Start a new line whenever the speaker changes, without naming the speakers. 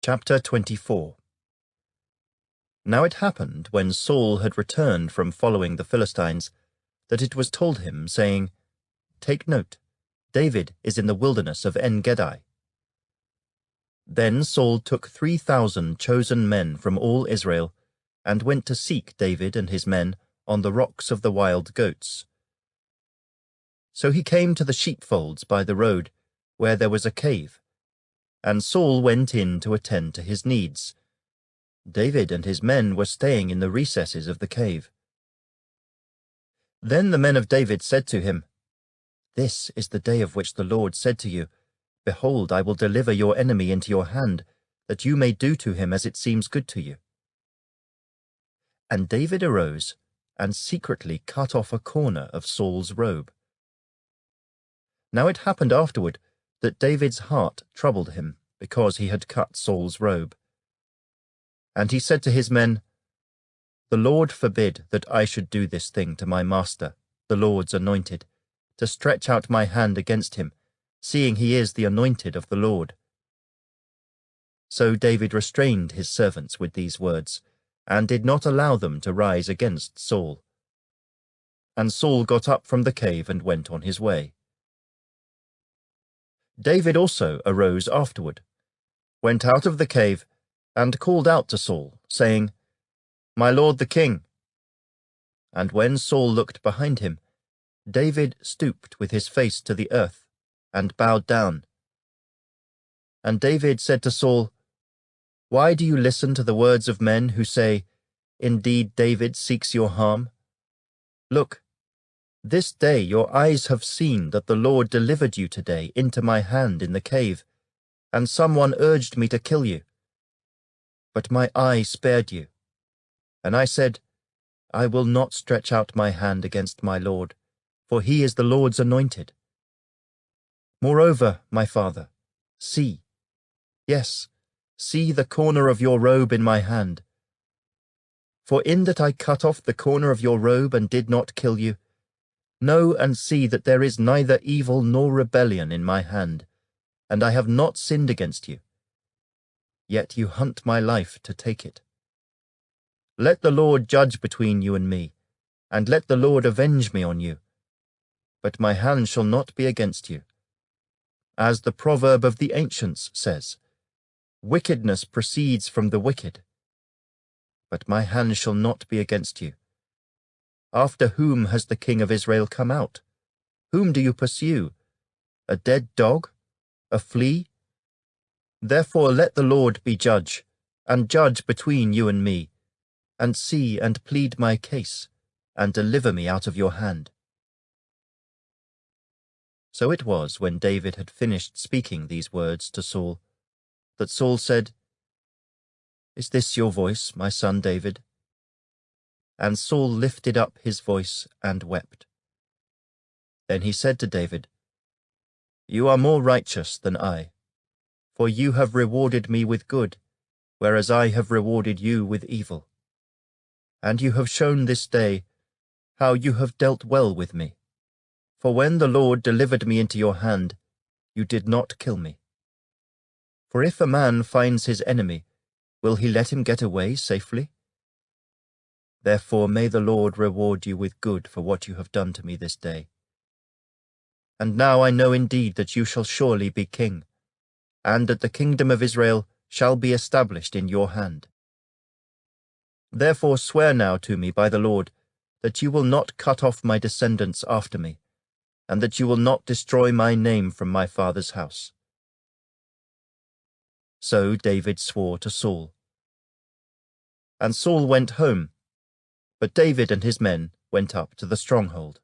Chapter 24. Now it happened, when Saul had returned from following the Philistines, that it was told him, saying, Take note, David is in the wilderness of En-gedi. Then Saul took 3,000 chosen men from all Israel, and went to seek David and his men on the rocks of the wild goats. So he came to the sheepfolds by the road, where there was a cave, and Saul went in to attend to his needs. David and his men were staying in the recesses of the cave. Then the men of David said to him, This is the day of which the Lord said to you, Behold, I will deliver your enemy into your hand, that you may do to him as it seems good to you. And David arose and secretly cut off a corner of Saul's robe. Now it happened afterward that David's heart troubled him, because he had cut Saul's robe. And he said to his men, The Lord forbid that I should do this thing to my master, the Lord's anointed, to stretch out my hand against him, seeing he is the anointed of the Lord. So David restrained his servants with these words, and did not allow them to rise against Saul. And Saul got up from the cave and went on his way. David also arose afterward, went out of the cave, and called out to Saul, saying, My lord the king. And when Saul looked behind him, David stooped with his face to the earth, and bowed down. And David said to Saul, Why do you listen to the words of men who say, Indeed David seeks your harm? Look, this day your eyes have seen that the Lord delivered you today into my hand in the cave, and someone urged me to kill you. But my eye spared you. And I said, I will not stretch out my hand against my Lord, for he is the Lord's anointed. Moreover, my father, see, yes, see the corner of your robe in my hand. For in that I cut off the corner of your robe and did not kill you, know and see that there is neither evil nor rebellion in my hand, and I have not sinned against you. Yet you hunt my life to take it. Let the Lord judge between you and me, and let the Lord avenge me on you. But my hand shall not be against you. As the proverb of the ancients says, Wickedness proceeds from the wicked. But my hand shall not be against you. After whom has the king of Israel come out? Whom do you pursue? A dead dog? A flea? Therefore let the Lord be judge, and judge between you and me, and see and plead my case, and deliver me out of your hand. So it was, when David had finished speaking these words to Saul, that Saul said, Is this your voice, my son David? And Saul lifted up his voice and wept. Then he said to David, You are more righteous than I, for you have rewarded me with good, whereas I have rewarded you with evil. And you have shown this day how you have dealt well with me. For when the Lord delivered me into your hand, you did not kill me. For if a man finds his enemy, will he let him get away safely? Therefore may the Lord reward you with good for what you have done to me this day. And now I know indeed that you shall surely be king, and that the kingdom of Israel shall be established in your hand. Therefore swear now to me by the Lord, that you will not cut off my descendants after me, and that you will not destroy my name from my father's house. So David swore to Saul. And Saul went home, but David and his men went up to the stronghold.